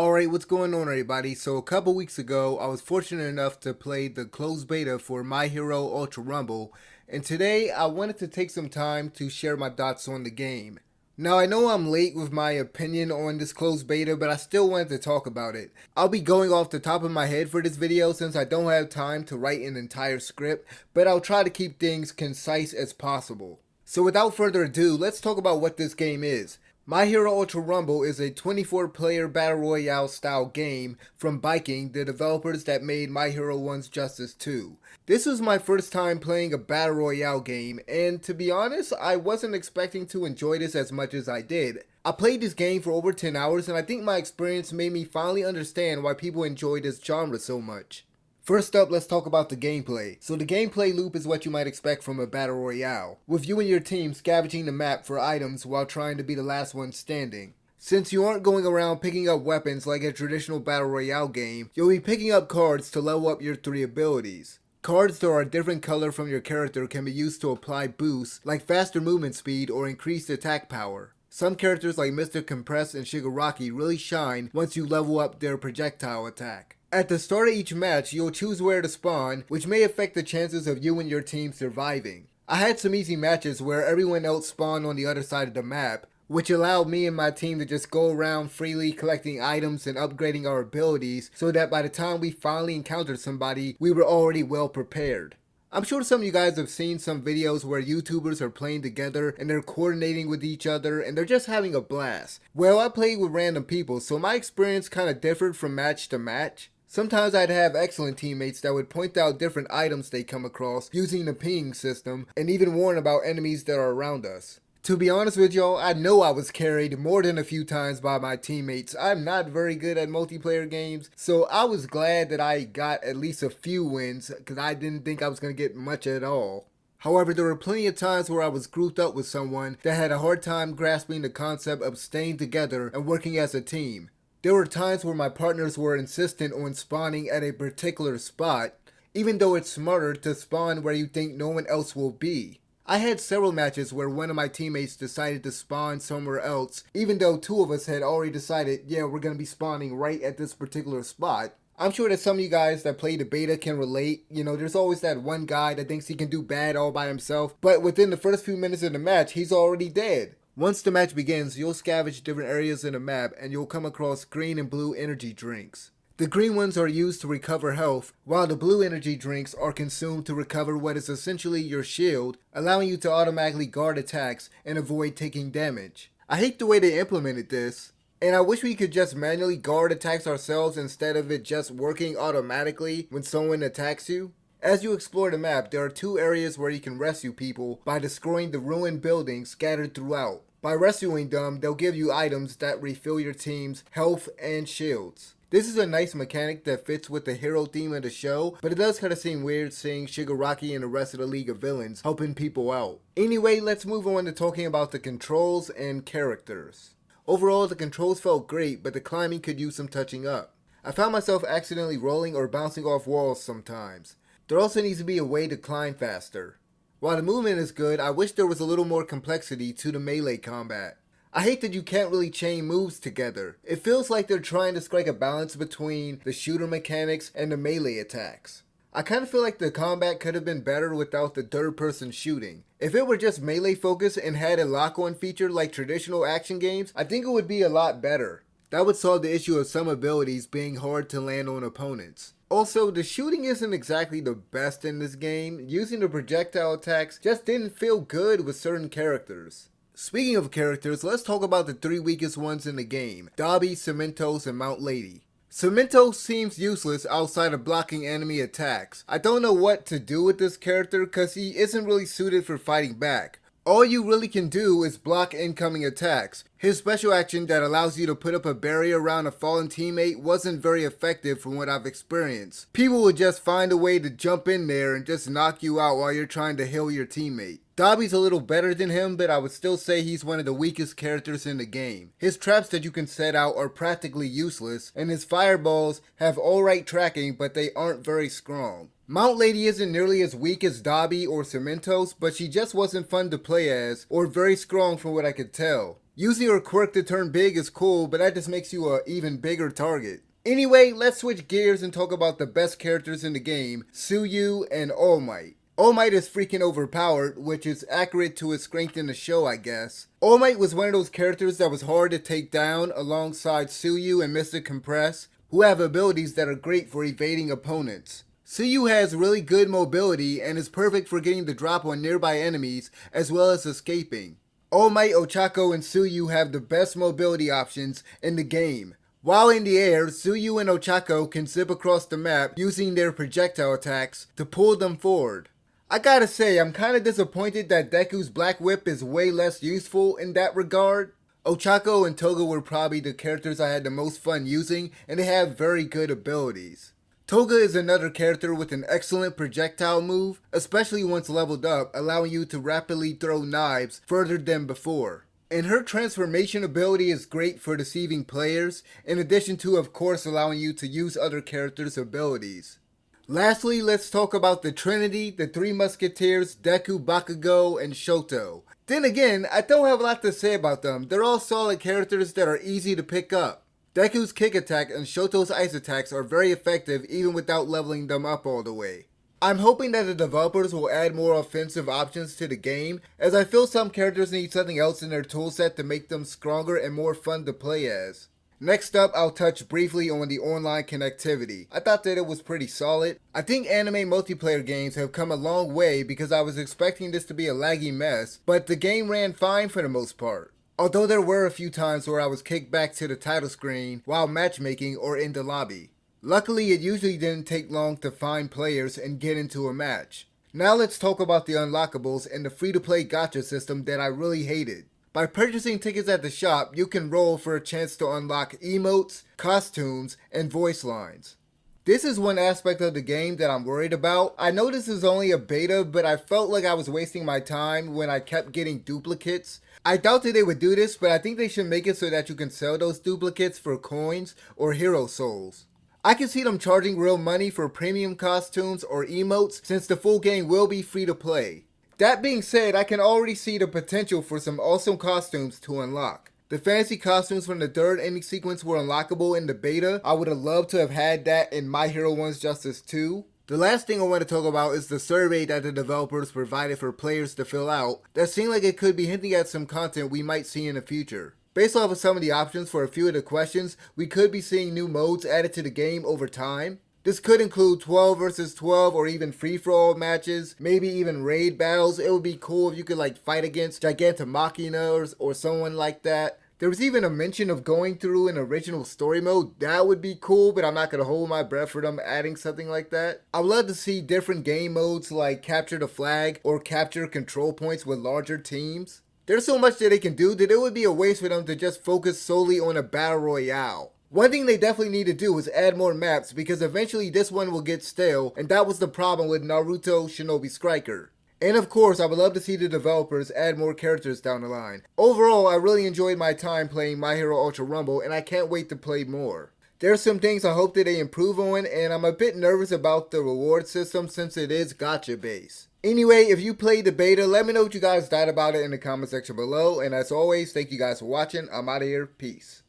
Alright, what's going on everybody? So a couple weeks ago, I was fortunate enough to play the closed beta for My Hero Ultra Rumble, and today I wanted to take some time to share my thoughts on the game. Now I know I'm late with my opinion on this closed beta, but I still wanted to talk about it. I'll be going off the top of my head for this video since I don't have time to write an entire script, but I'll try to keep things concise as possible. So without further ado, let's talk about what this game is. My Hero Ultra Rumble is a 24-player Battle Royale style game from Viking, the developers that made My Hero 1's Justice 2. This was my first time playing a Battle Royale game, and to be honest, I wasn't expecting to enjoy this as much as I did. I played this game for over 10 hours and I think my experience made me finally understand why people enjoy this genre so much. First up, let's talk about the gameplay. So the gameplay loop is what you might expect from a Battle Royale, with you and your team scavenging the map for items while trying to be the last one standing. Since you aren't going around picking up weapons like a traditional Battle Royale game, you'll be picking up cards to level up your 3 abilities. Cards that are a different color from your character can be used to apply boosts like faster movement speed or increased attack power. Some characters like Mr. Compress and Shigaraki really shine once you level up their projectile attack. At the start of each match, you'll choose where to spawn, which may affect the chances of you and your team surviving. I had some easy matches where everyone else spawned on the other side of the map, which allowed me and my team to just go around freely collecting items and upgrading our abilities so that by the time we finally encountered somebody, we were already well prepared. I'm sure some of you guys have seen some videos where YouTubers are playing together and they're coordinating with each other and they're just having a blast. Well, I played with random people, so my experience kind of differed from match to match. Sometimes I'd have excellent teammates that would point out different items they come across using the ping system and even warn about enemies that are around us. To be honest with y'all, I know I was carried more than a few times by my teammates. I'm not very good at multiplayer games, so I was glad that I got at least a few wins because I didn't think I was going to get much at all. However, there were plenty of times where I was grouped up with someone that had a hard time grasping the concept of staying together and working as a team. There were times where my partners were insistent on spawning at a particular spot, even though it's smarter to spawn where you think no one else will be. I had several matches where one of my teammates decided to spawn somewhere else, even though 2 of us had already decided, yeah, we're going to be spawning right at this particular spot. I'm sure that some of you guys that play the beta can relate. You know, there's always that one guy that thinks he can do bad all by himself, but within the first few minutes of the match, he's already dead. Once the match begins, you'll scavenge different areas in the map and you'll come across green and blue energy drinks. The green ones are used to recover health, while the blue energy drinks are consumed to recover what is essentially your shield, allowing you to automatically guard attacks and avoid taking damage. I hate the way they implemented this, and I wish we could just manually guard attacks ourselves instead of it just working automatically when someone attacks you. As you explore the map, there are 2 areas where you can rescue people by destroying the ruined buildings scattered throughout. By rescuing them, they'll give you items that refill your team's health and shields. This is a nice mechanic that fits with the hero theme of the show, but it does kind of seem weird seeing Shigaraki and the rest of the League of Villains helping people out. Anyway, let's move on to talking about the controls and characters. Overall, the controls felt great, but the climbing could use some touching up. I found myself accidentally rolling or bouncing off walls sometimes. There also needs to be a way to climb faster. While the movement is good, I wish there was a little more complexity to the melee combat. I hate that you can't really chain moves together. It feels like they're trying to strike a balance between the shooter mechanics and the melee attacks. I kind of feel like the combat could have been better without the third person shooting. If it were just melee focused and had a lock-on feature like traditional action games, I think it would be a lot better. That would solve the issue of some abilities being hard to land on opponents. Also, the shooting isn't exactly the best in this game. Using the projectile attacks just didn't feel good with certain characters. Speaking of characters, let's talk about the 3 weakest ones in the game: Dobby, Cementos, and Mount Lady. Cementos seems useless outside of blocking enemy attacks. I don't know what to do with this character cause he isn't really suited for fighting back. All you really can do is block incoming attacks. His special action that allows you to put up a barrier around a fallen teammate wasn't very effective from what I've experienced. People would just find a way to jump in there and just knock you out while you're trying to heal your teammate. Dobby's a little better than him, but I would still say he's one of the weakest characters in the game. His traps that you can set out are practically useless, and his fireballs have alright tracking, but they aren't very strong. Mount Lady isn't nearly as weak as Dobby or Cementos, but she just wasn't fun to play as, or very strong from what I could tell. Using your quirk to turn big is cool, but that just makes you an even bigger target. Anyway, let's switch gears and talk about the best characters in the game, Tsuyu and All Might. All Might is freaking overpowered, which is accurate to his strength in the show, I guess. All Might was one of those characters that was hard to take down alongside Tsuyu and Mr. Compress, who have abilities that are great for evading opponents. Tsuyu has really good mobility and is perfect for getting the drop on nearby enemies as well as escaping. All Might, Ochako, and Tsuyu have the best mobility options in the game. While in the air, Tsuyu and Ochako can zip across the map using their projectile attacks to pull them forward. I gotta say, I'm kinda disappointed that Deku's Black Whip is way less useful in that regard. Ochako and Toga were probably the characters I had the most fun using, and they have very good abilities. Toga is another character with an excellent projectile move, especially once leveled up, allowing you to rapidly throw knives further than before. And her transformation ability is great for deceiving players, in addition to of course allowing you to use other characters' abilities. Lastly, let's talk about the Trinity, the Three Musketeers, Deku, Bakugo, and Shoto. Then again, I don't have a lot to say about them. They're all solid characters that are easy to pick up. Deku's kick attack and Shoto's ice attacks are very effective even without leveling them up all the way. I'm hoping that the developers will add more offensive options to the game, as I feel some characters need something else in their toolset to make them stronger and more fun to play as. Next up, I'll touch briefly on the online connectivity. I thought that it was pretty solid. I think anime multiplayer games have come a long way because I was expecting this to be a laggy mess, but the game ran fine for the most part. Although there were a few times where I was kicked back to the title screen while matchmaking or in the lobby. Luckily, it usually didn't take long to find players and get into a match. Now let's talk about the unlockables and the free-to-play gacha system that I really hated. By purchasing tickets at the shop, you can roll for a chance to unlock emotes, costumes, and voice lines. This is one aspect of the game that I'm worried about. I know this is only a beta, but I felt like I was wasting my time when I kept getting duplicates. I doubt that they would do this, but I think they should make it so that you can sell those duplicates for coins or hero souls. I can see them charging real money for premium costumes or emotes since the full game will be free to play. That being said, I can already see the potential for some awesome costumes to unlock. The fantasy costumes from the third ending sequence were unlockable in the beta. I would have loved to have had that in My Hero 1's Justice 2. The last thing I want to talk about is the survey that the developers provided for players to fill out that seemed like it could be hinting at some content we might see in the future. Based off of some of the options for a few of the questions, we could be seeing new modes added to the game over time. This could include 12 versus 12 or even free-for-all matches, maybe even raid battles. It would be cool if you could fight against Gigantomachina or someone like that. There was even a mention of going through an original story mode. That would be cool, but I'm not going to hold my breath for them adding something like that. I would love to see different game modes like capture the flag or capture control points with larger teams. There's so much that they can do that it would be a waste for them to just focus solely on a battle royale. One thing they definitely need to do is add more maps because eventually this one will get stale, and that was the problem with Naruto Shinobi Striker. And of course, I would love to see the developers add more characters down the line. Overall, I really enjoyed my time playing My Hero Ultra Rumble, and I can't wait to play more. There's some things I hope that they improve on, and I'm a bit nervous about the reward system since it is gacha based. Anyway, if you played the beta, let me know what you guys thought about it in the comment section below, and as always, thank you guys for watching. I'm out of here. Peace.